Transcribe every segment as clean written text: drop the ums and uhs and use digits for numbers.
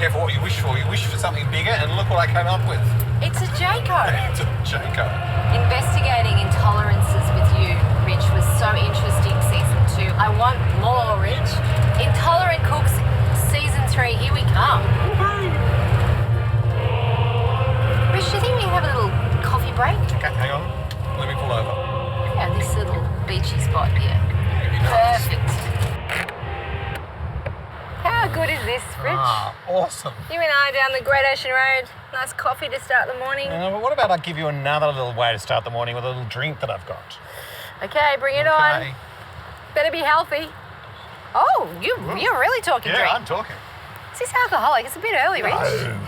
careful what you wish for. You wish for something bigger, and look what I came up with. It's a Jayco. It's a Jayco. Investigating intolerances with you, Rich, was so interesting. Season 2. I want more, Rich. Intolerant Cooks, Season 3. Here we come. Rich, do you think we can have a little coffee break? Okay, hang on. Let me pull over. Yeah, this little beachy spot here. Nice. Perfect. How good is this, Rich? Ah, awesome. You and I down the Great Ocean Road. Nice coffee to start the morning. But what about I give you another little way to start the morning with a little drink that I've got? Okay, bring it on. Better be healthy. Oh, you're really talking drink. Yeah, I'm talking. Is this alcoholic? It's a bit early, Rich. No.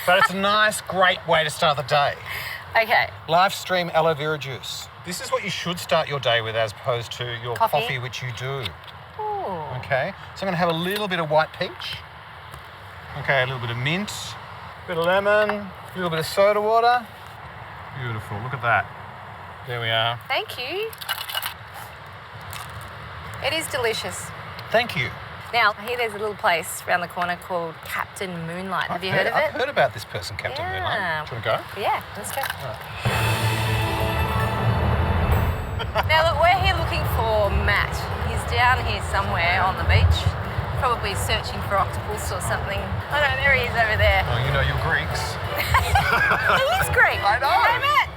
But it's a nice, great way to start the day. Okay. Live stream aloe vera juice. This is what you should start your day with as opposed to your coffee which you do. Ooh. Okay, so I'm going to have a little bit of white peach. Okay, a little bit of mint, a bit of lemon, a little bit of soda water. Beautiful, look at that. There we are. Thank you. It is delicious. Thank you. Now, I hear there's a little place around the corner called Captain Moonlite. Have you heard of it? I've heard about this person, Captain Moonlite. Do you want to go? Yeah, let's go. Now, look, we're here looking for Matt. He's down here somewhere on the beach, probably searching for octopus or something. Oh, no, there he is over there. Oh, you know your Greeks. He is Greek. I know. Hey, Matt.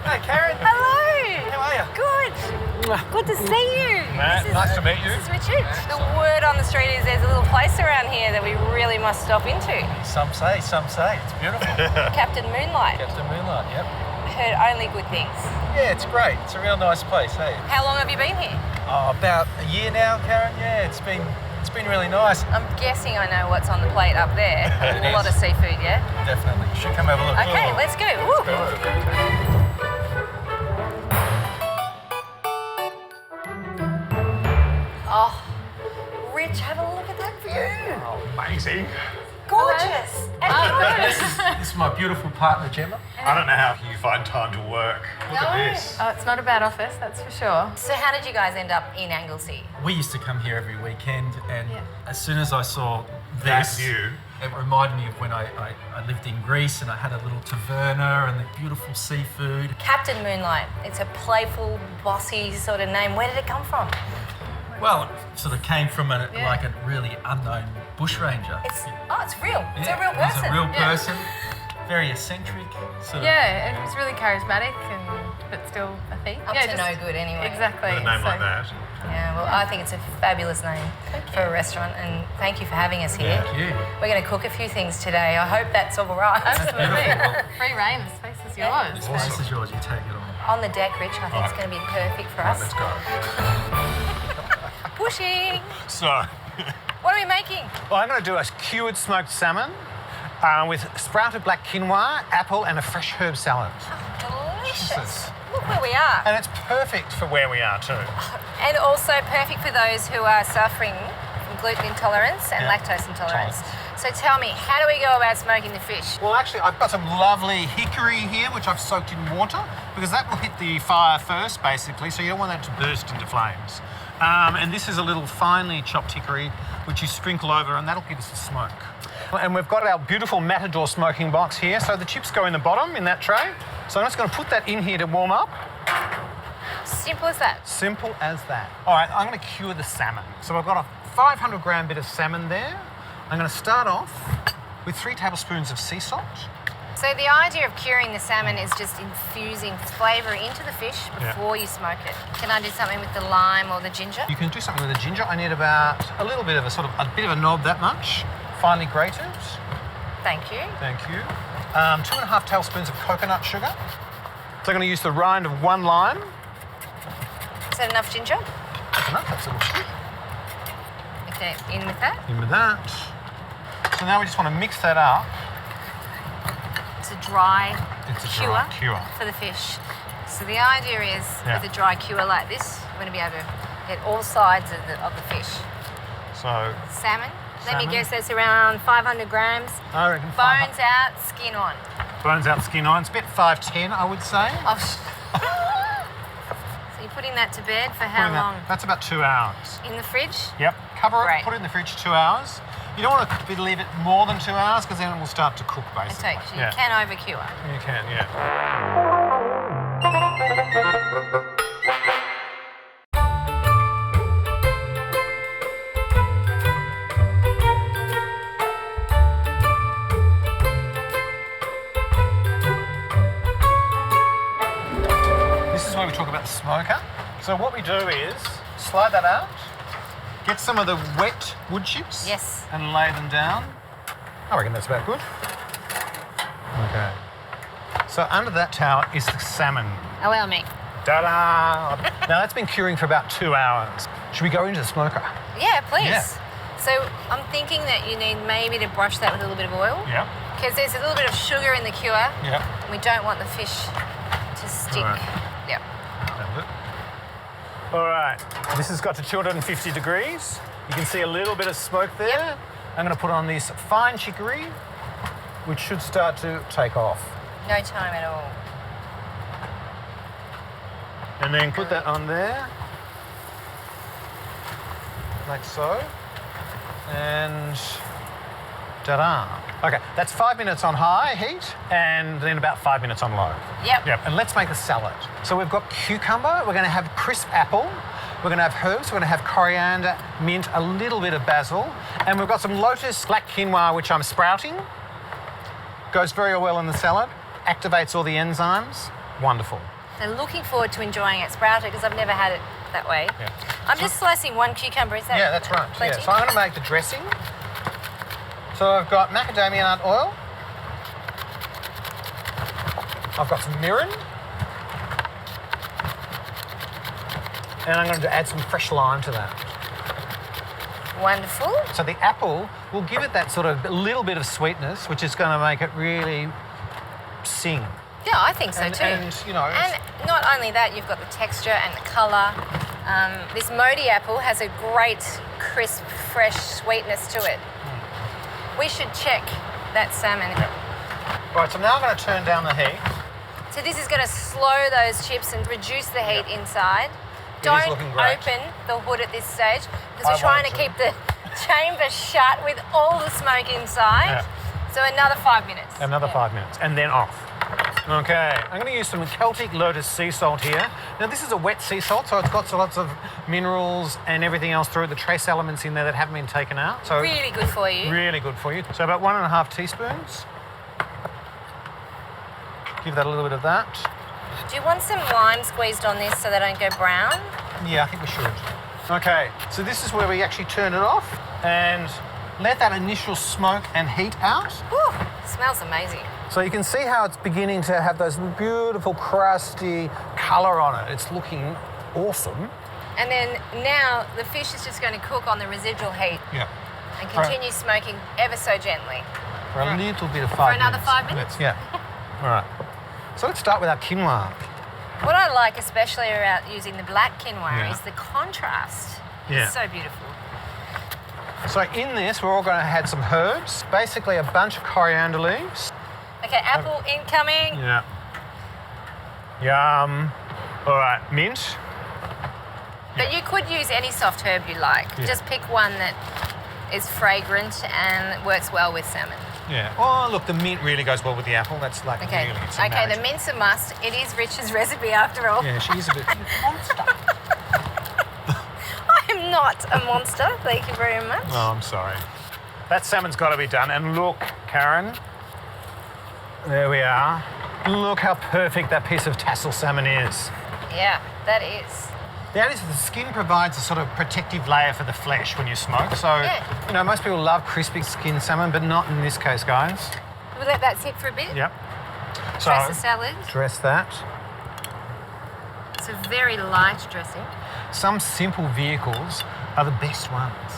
Hey, Karen. Hello. How are you? Good. Good to see you. Matt, nice to meet you. This is Richard. The word on the street is there's a little place around here that we really must stop into. Some say. It's beautiful. Captain Moonlite. Captain Moonlite, yep. Heard only good things. Yeah, it's great. It's a real nice place, hey? How long have you been here? Oh, about a year now, Karen. Yeah, it's been really nice. I'm guessing I know what's on the plate up there. A lot of seafood, yeah? Definitely. You should come have a look. Okay, let's go. Woo. Oh, Rich, have a look at that view. Oh, amazing. Gorgeous. This is my beautiful partner, Gemma. I don't know how you find time to work. Look at this. Oh, it's not a bad office, that's for sure. So how did you guys end up in Anglesea? We used to come here every weekend, and as soon as I saw That this, view. it reminded me of when I lived in Greece and I had a little taverna and the beautiful seafood. Captain Moonlite. It's a playful, bossy sort of name. Where did it come from? Well, it sort of came from like a really unknown bushranger. It's real. It's a real person. It's a real person, very eccentric. Sort of. Yeah, it was really charismatic but still a thief. Up to no good anyway. Exactly. With a name like that. Yeah, well, I think it's a fabulous name for a restaurant, and thank you for having us here. Thank you. We're going to cook a few things today. I hope that's all right. Absolutely. Free reign, the space is yours. This place is yours, you take it on. On the deck, Rich, I think it's going to be perfect for us. Let's go. Pushing. So, What are we making? well, I'm going to do a cured smoked salmon with sprouted black quinoa, apple, and a fresh herb salad. Delicious. Look where we are. And it's perfect for where we are too. And also perfect for those who are suffering from gluten intolerance and Yeah. lactose intolerance. So tell me, how do we go about smoking the fish? Well, actually, I've got some lovely hickory here, which I've soaked in water, because that will hit the fire first, basically, so you don't want that to burst into flames. And this is a little finely chopped hickory, which you sprinkle over, and that'll give us a smoke. And we've got our beautiful Matador smoking box here, so the chips go in the bottom in that tray. So I'm just going to put that in here to warm up. Simple as that. Simple as that. All right, I'm going to cure the salmon. So I've got a 500 gram bit of salmon there. I'm going to start off with 3 tablespoons of sea salt. So the idea of curing the salmon is just infusing flavour into the fish before you smoke it. Can I do something with the lime or the ginger? You can do something with the ginger. I need about a little bit of a bit of a knob, that much. Finely grated. Thank you. Thank you. 2.5 tablespoons of coconut sugar. So I'm going to use the rind of 1 lime. Is that enough ginger? That's enough, that's a little bit. Okay, in with that. In with that. So now we just want to mix that up. It's a dry cure for the fish. So the idea is with a dry cure like this, we're going to be able to get all sides of the fish. So Salmon. Let me guess, that's around 500 grams. I reckon Bones out, skin on. Bones out, skin on. It's about 510, I would say. Oh, so you're putting that to bed for how long? That's about 2 hours. In the fridge? Yep. Cover Great. it, put it in the fridge 2 hours. You don't want to leave it more than 2 hours because then it will start to cook basically. So you can overcure. You can, yeah. This is where we talk about the smoker. So what we do is slide that out, get some of the wet wood chips, Yes. and lay them down. I reckon that's about good. Okay. So under that tower is the salmon. Allow me. Ta-da! Now that's been curing for about 2 hours. Should we go into the smoker? Yeah, please. Yeah. So I'm thinking that you need maybe to brush that with a little bit of oil. Yep. Because there's a little bit of sugar in the cure. Yep. We don't want the fish to stick. Right. Yep. All right. This has got to 250 degrees. You can see a little bit of smoke there. Yep. I'm going to put on this fine chicory, which should start to take off. No time at all. And then put that on there, like so. And ta-da. Okay, that's 5 minutes on high heat and then about 5 minutes on low. Yep. Yep, and let's make the salad. So we've got cucumber, we're going to have crisp apple, we're going to have herbs, we're going to have coriander, mint, a little bit of basil, and we've got some lotus black quinoa, which I'm sprouting. Goes very well in the salad, activates all the enzymes. Wonderful. So looking forward to enjoying it sprouted because I've never had it that way. Yeah. I'm just slicing one cucumber, is that? Yeah, that's right. plenty? Yeah. So I'm going to make the dressing. So I've got macadamia nut oil. I've got some mirin. And I'm going to add some fresh lime to that. Wonderful. So the apple will give it that sort of little bit of sweetness, which is going to make it really sing. Yeah, I think so too. And, you know, And not only that, you've got the texture and the colour. This Modi apple has a great, crisp, fresh sweetness to it. We should check that salmon. Right, so now I'm going to turn down the heat. So this is going to slow those chips and reduce the heat inside. It is Don't looking great. open the hood at this stage because I we're trying to won't. keep the chamber shut with all the smoke inside. Yeah. So another 5 minutes. Another Yeah. 5 minutes, and then off. Okay, I'm going to use some Celtic lotus sea salt here. Now this is a wet sea salt, so it's got lots of minerals and everything else through it, the trace elements in there that haven't been taken out. So Really good for you. really good for you. So about 1.5 teaspoons. Give that a little bit of that. Do you want some lime squeezed on this so they don't go brown? Yeah, I think we should. Okay, so this is where we actually turn it off and let that initial smoke and heat out. Whew, smells amazing. So you can see how it's beginning to have those beautiful crusty colour on it. It's looking awesome. And then now the fish is just going to cook on the residual heat Yeah. and continue smoking ever so gently. For a little bit of 5 minutes. For another 5 minutes? Yeah. All right. So let's start with our quinoa. What I like especially about using the black quinoa Yeah. is the contrast. Yeah. It's so beautiful. So in this, we're all going to add some herbs, basically a bunch of coriander leaves. Okay, apple incoming. Yeah. Yum. All right, mint. But you could use any soft herb you like. Yeah. Just pick one that is fragrant and works well with salmon. Yeah. Oh, look, the mint really goes well with the apple. That's like Okay. really, it's a Okay, the magic. mint's a must. It is Richard's recipe after all. Yeah, she's a bit monster. I am not a monster. Thank you very much. Oh, I'm sorry. That salmon's got to be done. And look, Karen, there we are. Look how perfect that piece of tassel salmon is. Yeah, that is. The skin provides a sort of protective layer for the flesh when you smoke. So, Yeah. you know, most people love crispy skinned salmon, but not in this case, guys. We'll let that sit for a bit. Yep. So, Dress the salad. dress that. It's a very light dressing. Some simple vehicles are the best ones.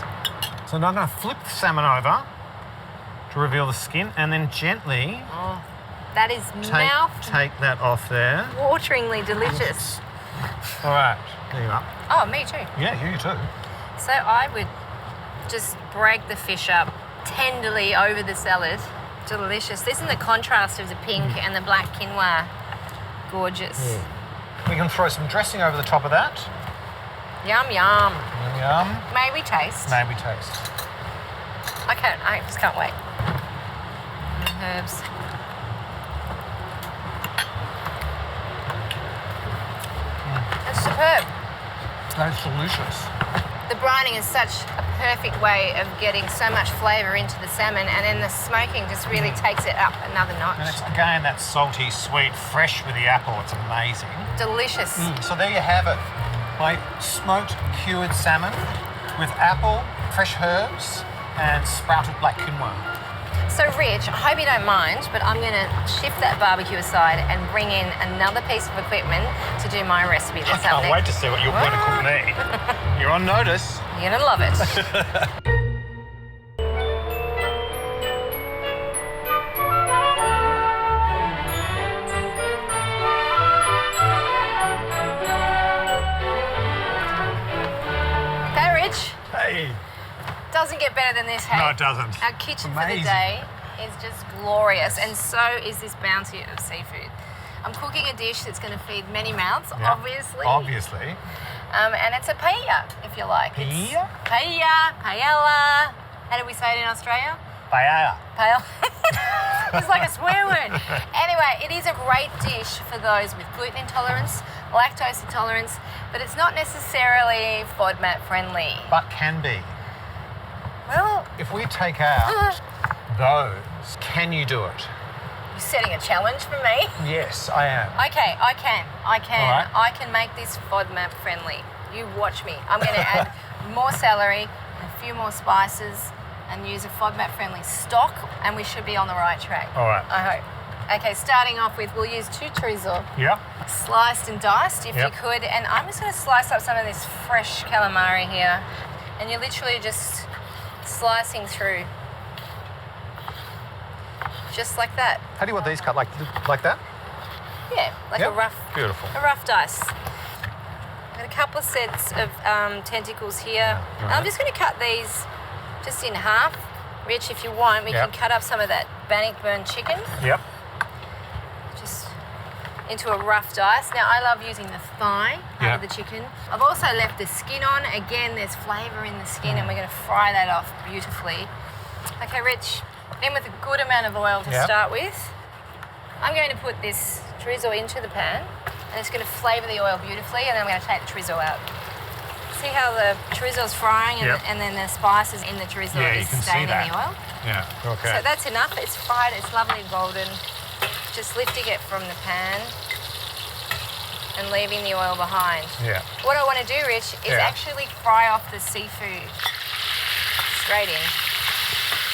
So now I'm going to flip the salmon over to reveal the skin and then gently Oh, that is take that off there. mouth-wateringly delicious. All right, there you are. Oh, me too. Yeah, you too. So I would just break the fish up tenderly over the salad. Delicious. Isn't the contrast of the pink and the black quinoa gorgeous? We can throw some dressing over the top of that. Yum, yum. Yum. May we taste? Maybe taste. I just can't wait. And the herbs. It's superb. That's delicious. The brining is such a perfect way of getting so much flavour into the salmon, and then the smoking just really takes it up another And notch. it's, again, that salty, sweet, fresh with the apple. It's amazing. Delicious. So there you have it. My smoked cured salmon with apple, fresh herbs, and sprouted black quinoa. So Rich, I hope you don't mind, but I'm going to shift that barbecue aside and bring in another piece of equipment to do my recipe this I can't afternoon. wait to see what you're going to cook me. You're on notice. You're going to love it. Okay, Rich. Hey. Doesn't get better than this, hey? No, it doesn't. Our kitchen for the Amazing. day is just glorious, and so is this bounty of seafood. I'm cooking a dish that's going to feed many mouths, Yeah. obviously. Obviously. And it's a paella, if you like. It's Paella? paella. How do we say it in Australia? Paella. Paella. It's like a swear word. Anyway, it is a great dish for those with gluten intolerance, lactose intolerance, but it's not necessarily FODMAP friendly. But can be. Well, If we take out those, can you do it? you're setting a challenge for me. Yes, I am. Okay, I can. All right. I can make this FODMAP friendly. You watch me. I'm going to add more celery, a few more spices, and use a FODMAP friendly stock, and we should be on the right track. All right. I hope. Okay, starting off with, we'll use 2 chorizo, Yeah. sliced and diced if Yep. you could, and I'm just going to slice up some of this fresh calamari here, and you're literally just slicing through, just like that. How do you want these cut? Like that? Yeah, like Yep. a rough Beautiful. dice. I've got a couple of sets of tentacles here. Right. I'm just going to cut these just in half. Rich, if you want, we Yep. can cut up some of that bannockburn chicken Yep. just into a rough dice. Now, I love using the thigh out Yep. of the chicken. I've also left the skin on. Again, there's flavour in the skin, and we're going to fry that off beautifully. Okay, Rich, in with a good amount of oil to Yep. start with. I'm going to put this chorizo into the pan, and it's going to flavour the oil beautifully, and then I'm going to take the chorizo out. See how the chorizo's frying, and, Yep. and then the spices in the chorizo Yeah, you is can see staying in that. the oil. Yeah. Okay. So that's enough. It's fried. It's lovely golden. Just lifting it from the pan and leaving the oil behind. Yeah. What I want to do, Rich, is Yeah. actually fry off the seafood straight in.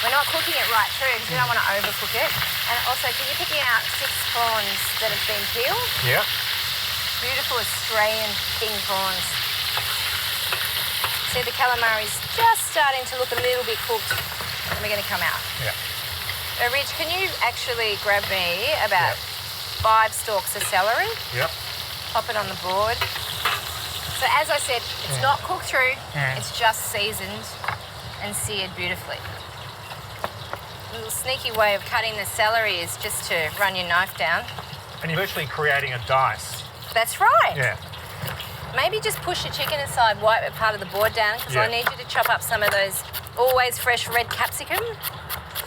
We're not cooking it right through because we don't want to overcook it. And also, can you pick out 6 prawns that have been peeled? Yep. Beautiful Australian king prawns. See, the calamari's just starting to look a little bit cooked, and we're going to come out. Yeah. Rich, can you actually grab me about 5 stalks of celery? Yep. Pop it on the board. So as I said, it's not cooked through, Yeah. it's just seasoned and seared beautifully. A little sneaky way of cutting the celery is just to run your knife down. And you're virtually creating a dice. That's right. Yeah. Maybe just push your chicken aside, wipe a part of the board down, because Yeah. I need you to chop up some of those always fresh red capsicum.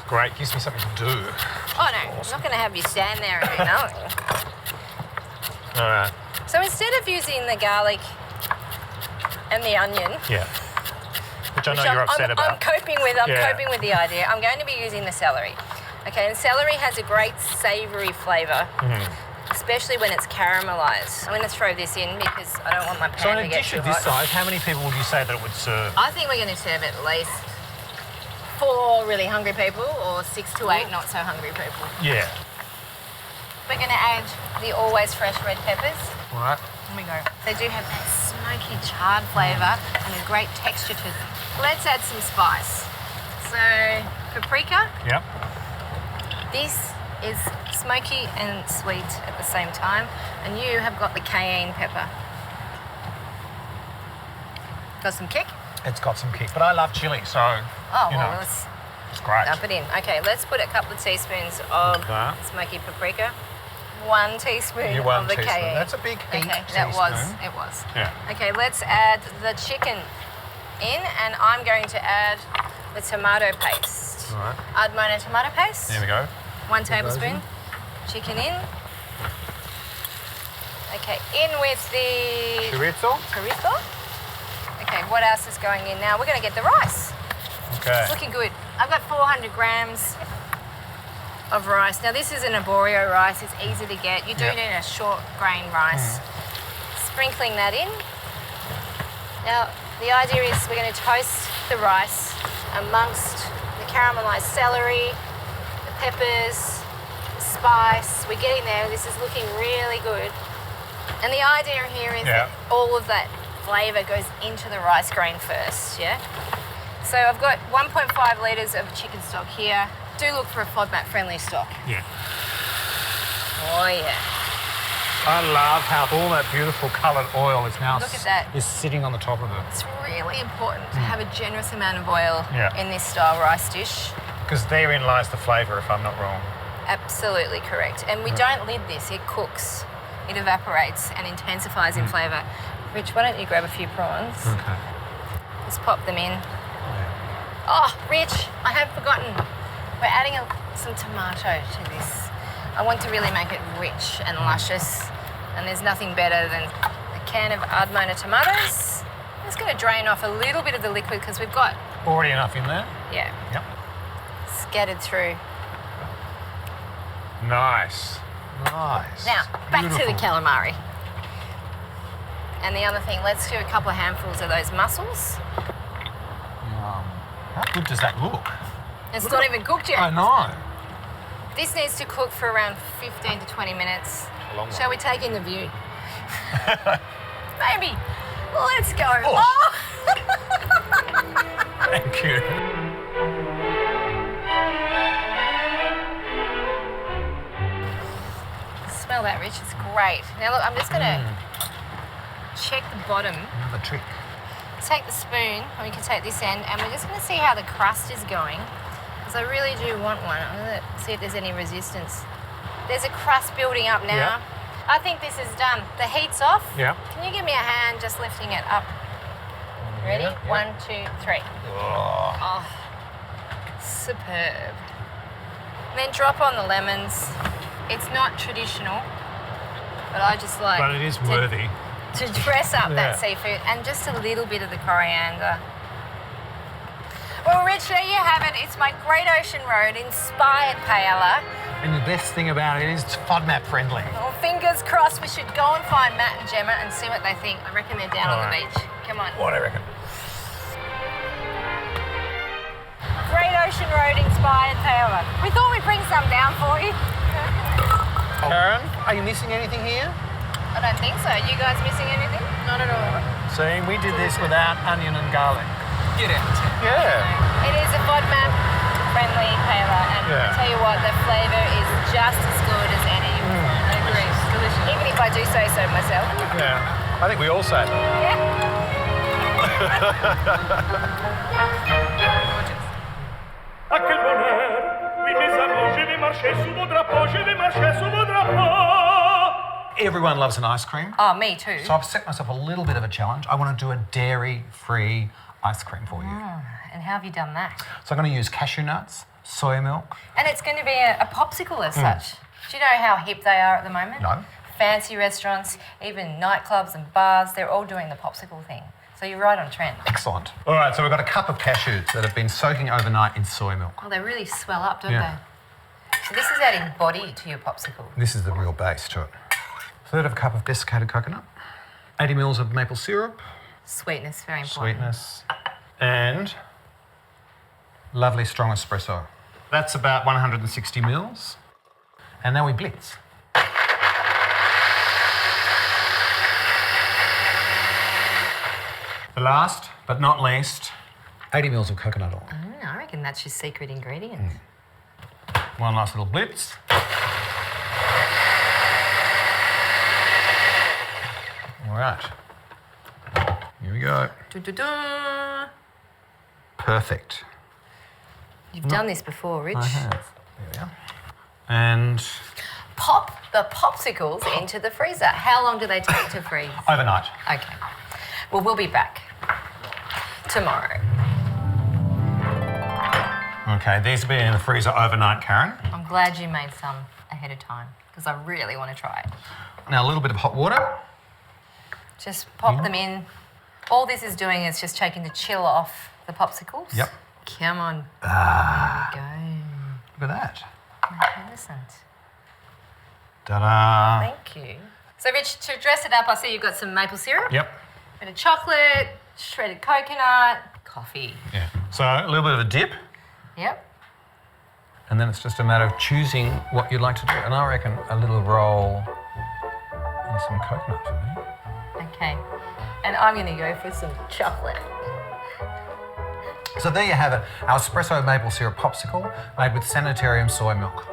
Great. Gives me something to do. Oh no, I'm not going to have you stand there and do nothing. All right. So instead of using the garlic and the onion, Yeah. Which I know which you're upset I'm about. coping with the idea. I'm going to be using the celery. Okay, and celery has a great savoury flavour, especially when it's caramelised. I'm going to throw this in because I don't want my pan So in to a get dish too of this hot. size, how many people would you say that it would serve? I think we're going to serve at least 4 really hungry people or 6 to 8 not so hungry people. Yeah. We're going to add the always fresh red peppers. All right. Here we go. They do have that smoky charred flavour and a great texture to them. Let's add some spice. So paprika. Yep. This is smoky and sweet at the same time, and you have got the cayenne pepper. Got some kick? It's got some kick, but I love chili, so Oh, you well, know, let's it's great. dump it in. Okay, let's put a couple of teaspoons of Okay. smoky paprika. 1 teaspoon Yeah, 1 of the teaspoon. cayenne. That's a big heat Okay, teaspoon. it was. Yeah. Okay, let's add the chicken in, and I'm going to add the tomato paste. All right. Admona tomato paste. There we go. 1 tablespoon. Chicken in. Okay, in with the Chorizo. chorizo. Okay, what else is going in now? We're going to get the rice. Okay. It's looking good. I've got 400 grams of rice. Now this is an arborio rice. It's easy to get. You do Yep. need a short grain rice. Sprinkling that in. Now the idea is we're going to toast the rice amongst the caramelized celery, the peppers, the spice. We're getting there. This is looking really good. And the idea here is that all of that flavour goes into the rice grain first, yeah? So I've got 1.5 litres of chicken stock here. Do look for a FODMAP friendly stock. Yeah. Oh yeah. I love how all that beautiful coloured oil is now Look at that. is sitting on the top of it. It's really important to have a generous amount of oil Yeah. in this style rice dish. Because therein lies the flavour, if I'm not wrong. Absolutely correct. And we don't lid this, it cooks. It evaporates and intensifies in flavour. Rich, why don't you grab a few prawns? Okay. Let's pop them in. Oh, Rich, I have forgotten. We're adding some tomato to this. I want to really make it rich and luscious. And there's nothing better than a can of Admona tomatoes. I'm just going to drain off a little bit of the liquid because we've got, Already enough in there? yeah, Yep. scattered through. Nice. Nice. Now, back to the Beautiful. calamari. And the other thing, let's do a couple of handfuls of those mussels. How good does that look? It's not even cooked yet. I know. This needs to cook for around 15 to 20 minutes. A long Shall we take in the view? Maybe. Let's go. Oh. Thank you. Smell that, Rich. It's great. Now, look, I'm just going to check the bottom. Another trick. Take the spoon, or you can take this end, and we're just going to see how the crust is going. Because I really do want one. I'm going to see if there's any resistance. There's a crust building up now. Yeah. I think this is done. The heat's off. Yeah. Can you give me a hand just lifting it up? Ready? Yeah, yeah. 1, 2, 3. Oh. Oh, superb. Then drop on the lemons. It's not traditional, but I just like But it is worthy. to dress up that Yeah. seafood, and just a little bit of the coriander. Well, Rich, there you have it. It's my Great Ocean Road inspired paella. And the best thing about it is it's FODMAP friendly. Well, fingers crossed. We should go and find Matt and Gemma and see what they think. I reckon they're down on the Alright. beach. Come on. What I reckon. Great Ocean Road inspired paella. We thought we'd bring some down for you. Karen, are you missing anything here? I don't think so. You guys missing anything? Not at all. See, we did this without onion and garlic. Get out. Yeah. It is a FODMAP friendly paella, and Yeah. I tell you what, the flavour is just as good as any. I agree. Delicious. Even if I do say so myself. Yeah. I think we all say that. À quel bonheur, oui mes amis, je vais marcher sous vos drapeaux, je vais marcher sous vos drapeaux. Everyone loves an ice cream. Oh, me too. So I've set myself a little bit of a challenge. I want to do a dairy-free ice cream for you. And how have you done that? So I'm going to use cashew nuts, soy milk. And it's going to be a popsicle as such. Do you know how hip they are at the moment? No. Fancy restaurants, even nightclubs and bars, they're all doing the popsicle thing. So you're right on trend. Excellent. All right, so we've got a cup of cashews that have been soaking overnight in soy milk. Oh, they really swell up, don't Yeah. they? So this is adding body to your popsicle. This is the real base to it. Third of a cup of desiccated coconut, 80 mils of maple syrup, Sweetness, very important. sweetness, and lovely strong espresso. That's about 160 mils. And now we blitz. The last, but not least, 80 mils of coconut oil. I reckon that's your secret ingredient. One last little blitz. All right. Here we go. Du-du-du. Perfect. You've done this before, Rich. I have. There we are. And Pop the popsicles into the freezer. How long do they take to freeze? overnight. Okay. Well, we'll be back tomorrow. Okay, these have been in the freezer overnight, Karen. I'm glad you made some ahead of time because I really want to try it. Now a little bit of hot water. Just pop them in. All this is doing is just taking the chill off the popsicles. Yep. Come on. Ah, There we look at that. go. Magnificent. Ta-da. Thank you. So, Rich, to dress it up, I see you've got some maple syrup, Yep. bit of chocolate, shredded coconut, coffee. Yeah. So a little bit of a dip, Yep. and then it's just a matter of choosing what you'd like to do. And I reckon a little roll and some coconut for me. Okay. And I'm going to go for some chocolate. So there you have it, our espresso maple syrup popsicle made with sanitarium soy milk.